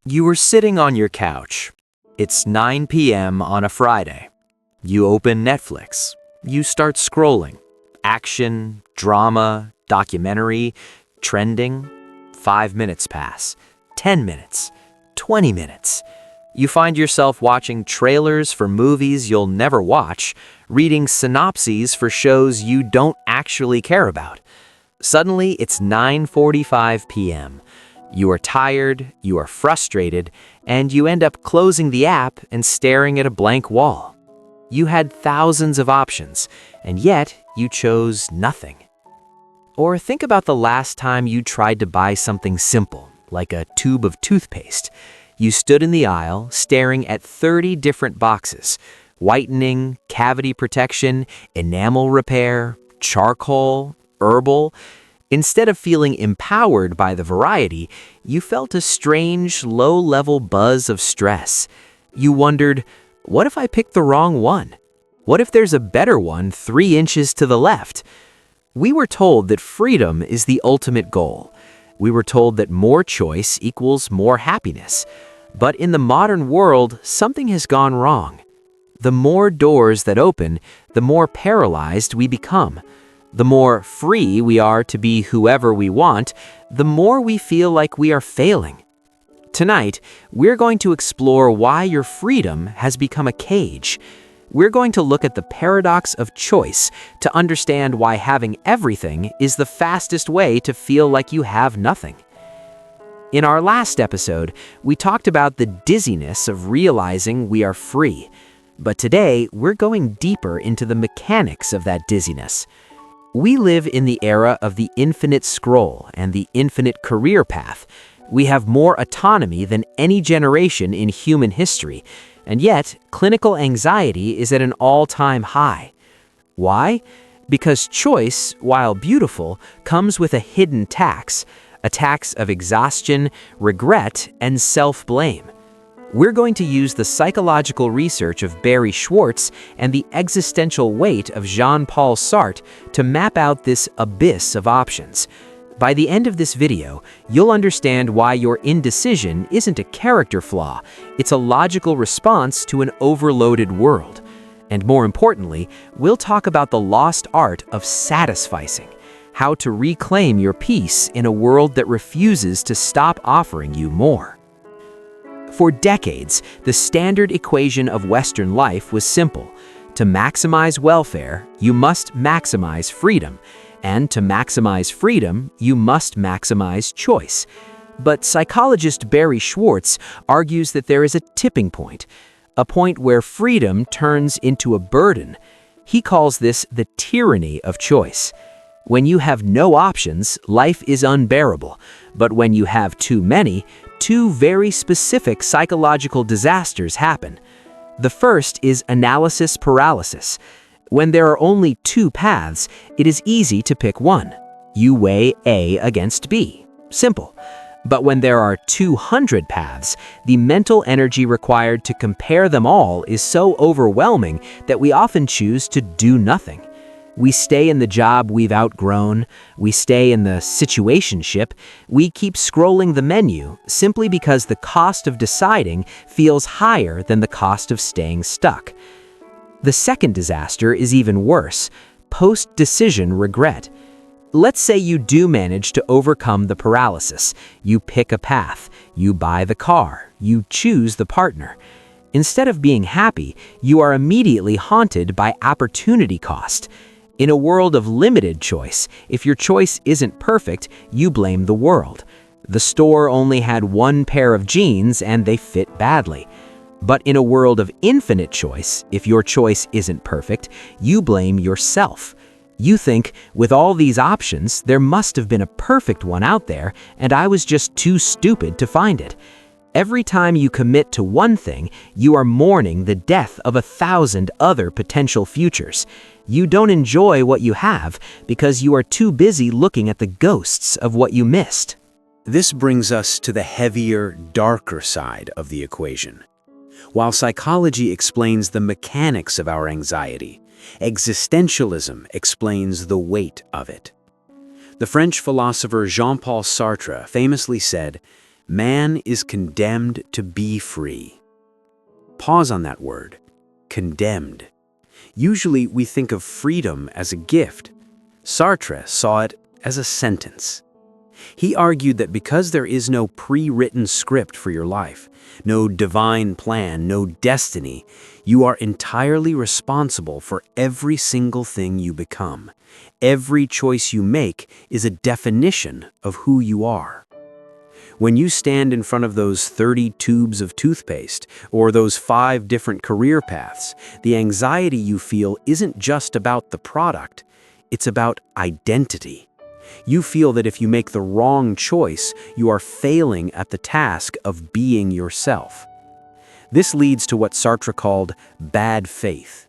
You were sitting on your couch. It's 9 p.m. on a Friday. You open Netflix. You start scrolling. Action, drama, documentary, trending. 5 minutes pass. 10 minutes. 20 minutes. You find yourself watching trailers for movies you'll never watch, reading synopses for shows you don't actually care about. Suddenly, it's 9:45 p.m. You are tired, you are frustrated, and you end up closing the app and staring at a blank wall. You had thousands of options, and yet you chose nothing. Or think about the last time you tried to buy something simple, like a tube of toothpaste. You stood in the aisle, staring at 30 different boxes: whitening, cavity protection, enamel repair, charcoal, herbal. Instead of feeling empowered by the variety, you felt a strange, low-level buzz of stress. You wondered, what if I picked the wrong one? What if there's a better one 3 inches to the left? We were told that freedom is the ultimate goal. We were told that more choice equals more happiness. But in the modern world, something has gone wrong. The more doors that open, the more paralyzed we become. The more free we are to be whoever we want, the more we feel like we are failing. Tonight, we're going to explore why your freedom has become a cage. We're going to look at the paradox of choice to understand why having everything is the fastest way to feel like you have nothing. In our last episode, we talked about the dizziness of realizing we are free. But today, we're going deeper into the mechanics of that dizziness. We live in the era of the infinite scroll and the infinite career path. We have more autonomy than any generation in human history, and yet clinical anxiety is at an all-time high. Why? Because choice, while beautiful, comes with a hidden tax, a tax of exhaustion, regret, and self-blame. We're going to use the psychological research of Barry Schwartz and the existential weight of Jean-Paul Sartre to map out this abyss of options. By the end of this video, you'll understand why your indecision isn't a character flaw, it's a logical response to an overloaded world. And more importantly, we'll talk about the lost art of satisficing, how to reclaim your peace in a world that refuses to stop offering you more. For decades, the standard equation of Western life was simple. To maximize welfare, you must maximize freedom. And to maximize freedom, you must maximize choice. But psychologist Barry Schwartz argues that there is a tipping point, a point where freedom turns into a burden. He calls this the tyranny of choice. When you have no options, life is unbearable. But when you have too many, two very specific psychological disasters happen. The first is analysis paralysis. When there are only 2 paths, it is easy to pick one. You weigh A against B. Simple. But when there are 200 paths, the mental energy required to compare them all is so overwhelming that we often choose to do nothing. We stay in the job we've outgrown, we stay in the situationship, we keep scrolling the menu simply because the cost of deciding feels higher than the cost of staying stuck. The second disaster is even worse: post-decision regret. Let's say you do manage to overcome the paralysis. You pick a path, you buy the car, you choose the partner. Instead of being happy, you are immediately haunted by opportunity cost. In a world of limited choice, if your choice isn't perfect, you blame the world. The store only had 1 pair of jeans and they fit badly. But in a world of infinite choice, if your choice isn't perfect, you blame yourself. You think, with all these options, there must have been a perfect one out there, and I was just too stupid to find it. Every time you commit to one thing, you are mourning the death of 1,000 other potential futures. You don't enjoy what you have because you are too busy looking at the ghosts of what you missed. This brings us to the heavier, darker side of the equation. While psychology explains the mechanics of our anxiety, existentialism explains the weight of it. The French philosopher Jean-Paul Sartre famously said, Man is condemned to be free. Pause on that word, condemned. Usually we think of freedom as a gift. Sartre saw it as a sentence. He argued that because there is no pre-written script for your life, no divine plan, no destiny, you are entirely responsible for every single thing you become. Every choice you make is a definition of who you are. When you stand in front of those 30 tubes of toothpaste or those 5 different career paths, the anxiety you feel isn't just about the product, it's about identity. You feel that if you make the wrong choice, you are failing at the task of being yourself. This leads to what Sartre called bad faith.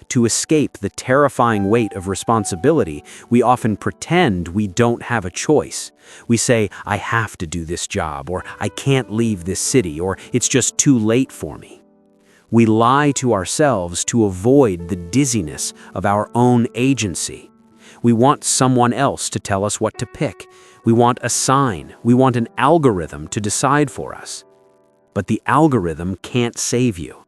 To escape the terrifying weight of responsibility, we often pretend we don't have a choice. We say, I have to do this job, or I can't leave this city, or it's just too late for me. We lie to ourselves to avoid the dizziness of our own agency. We want someone else to tell us what to pick. We want a sign. We want an algorithm to decide for us. But the algorithm can't save you.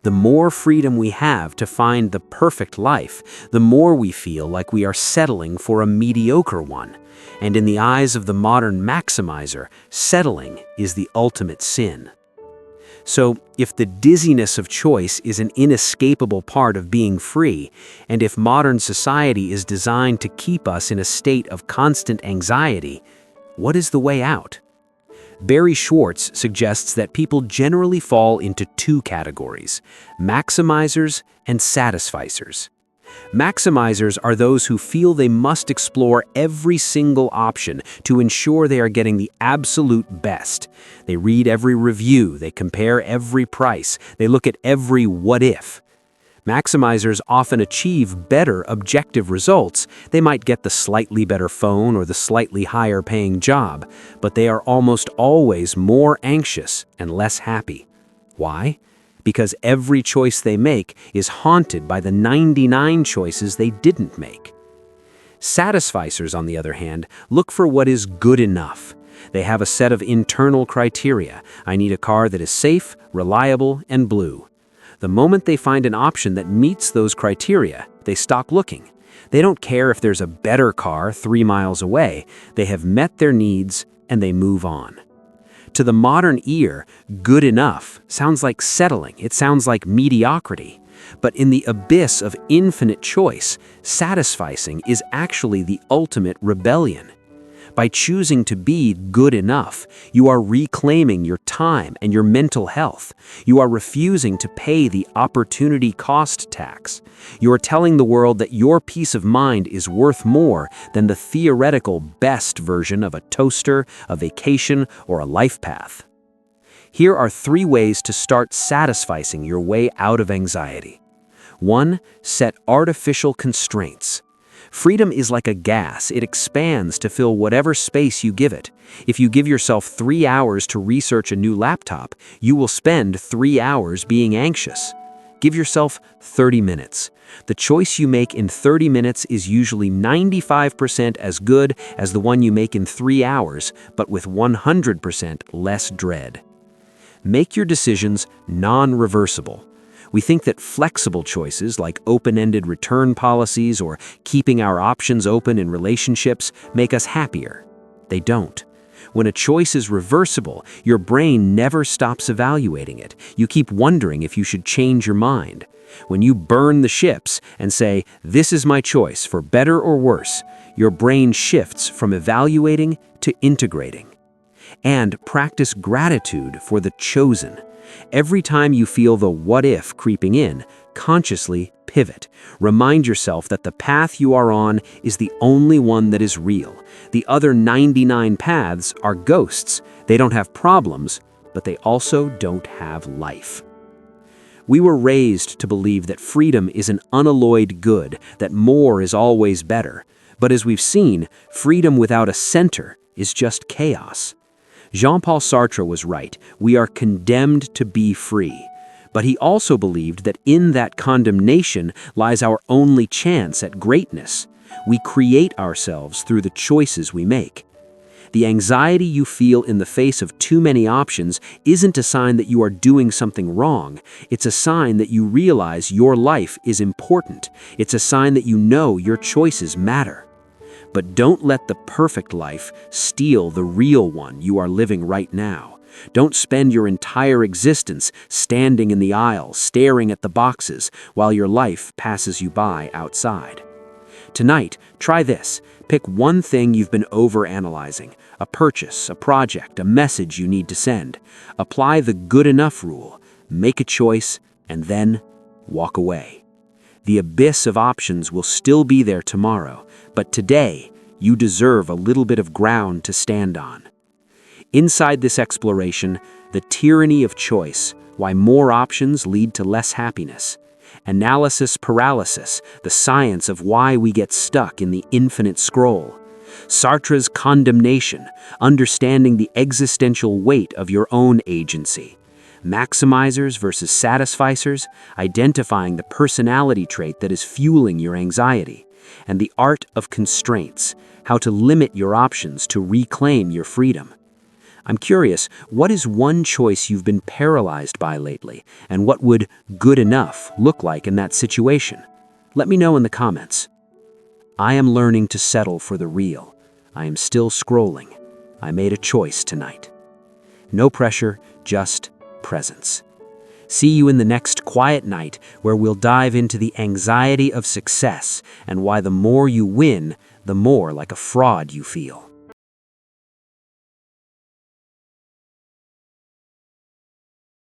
The more freedom we have to find the perfect life, the more we feel like we are settling for a mediocre one. And in the eyes of the modern maximizer, settling is the ultimate sin. So, if the dizziness of choice is an inescapable part of being free, and if modern society is designed to keep us in a state of constant anxiety, what is the way out? Barry Schwartz suggests that people generally fall into 2 categories: maximizers and satisficers. Maximizers are those who feel they must explore every single option to ensure they are getting the absolute best. They read every review, they compare every price, they look at every what if. Maximizers often achieve better objective results. They might get the slightly better phone or the slightly higher paying job, but they are almost always more anxious and less happy. Why? Because every choice they make is haunted by the 99 choices they didn't make. Satisficers, on the other hand, look for what is good enough. They have a set of internal criteria. I need a car that is safe, reliable, and blue. The moment they find an option that meets those criteria, they stop looking. They don't care if there's a better car 3 miles away. They have met their needs and they move on. To the modern ear, good enough sounds like settling. It sounds like mediocrity. But in the abyss of infinite choice, satisficing is actually the ultimate rebellion. By choosing to be good enough, you are reclaiming your time and your mental health. You are refusing to pay the opportunity cost tax. You are telling the world that your peace of mind is worth more than the theoretical best version of a toaster, a vacation, or a life path. Here are 3 ways to start satisficing your way out of anxiety. 1. Set artificial constraints. Freedom is like a gas. It expands to fill whatever space you give it. If you give yourself 3 hours to research a new laptop, you will spend 3 hours being anxious. Give yourself 30 minutes. The choice you make in 30 minutes is usually 95% as good as the one you make in 3 hours, but with 100% less dread. Make your decisions non-reversible. We think that flexible choices like open-ended return policies or keeping our options open in relationships make us happier. They don't. When a choice is reversible, your brain never stops evaluating it. You keep wondering if you should change your mind. When you burn the ships and say, "This is my choice for better or worse," your brain shifts from evaluating to integrating. And practice gratitude for the chosen. Every time you feel the what if creeping in, consciously pivot. Remind yourself that the path you are on is the only one that is real. The other 99 paths are ghosts. They don't have problems, but they also don't have life. We were raised to believe that freedom is an unalloyed good, that more is always better. But as we've seen, freedom without a center is just chaos. Jean-Paul Sartre was right. We are condemned to be free. But he also believed that in that condemnation lies our only chance at greatness. We create ourselves through the choices we make. The anxiety you feel in the face of too many options isn't a sign that you are doing something wrong. It's a sign that you realize your life is important. It's a sign that you know your choices matter. But don't let the perfect life steal the real one you are living right now. Don't spend your entire existence standing in the aisle, staring at the boxes, while your life passes you by outside. Tonight, try this. Pick one thing you've been overanalyzing, a purchase, a project, a message you need to send. Apply the good enough rule, make a choice, and then walk away. The abyss of options will still be there tomorrow, but today, you deserve a little bit of ground to stand on. Inside this exploration, the tyranny of choice, why more options lead to less happiness. Analysis paralysis, the science of why we get stuck in the infinite scroll. Sartre's Condemnation, understanding the existential weight of your own agency. Maximizers versus satisficers, identifying the personality trait that is fueling your anxiety. And the art of constraints, how to limit your options to reclaim your freedom. I'm curious, what is one choice you've been paralyzed by lately, and what would good enough look like in that situation? Let me know in the comments. I am learning to settle for the real. I am still scrolling. I made a choice tonight. No pressure, just presence. See you in the next quiet night where we'll dive into the anxiety of success and why the more you win, the more like a fraud you feel.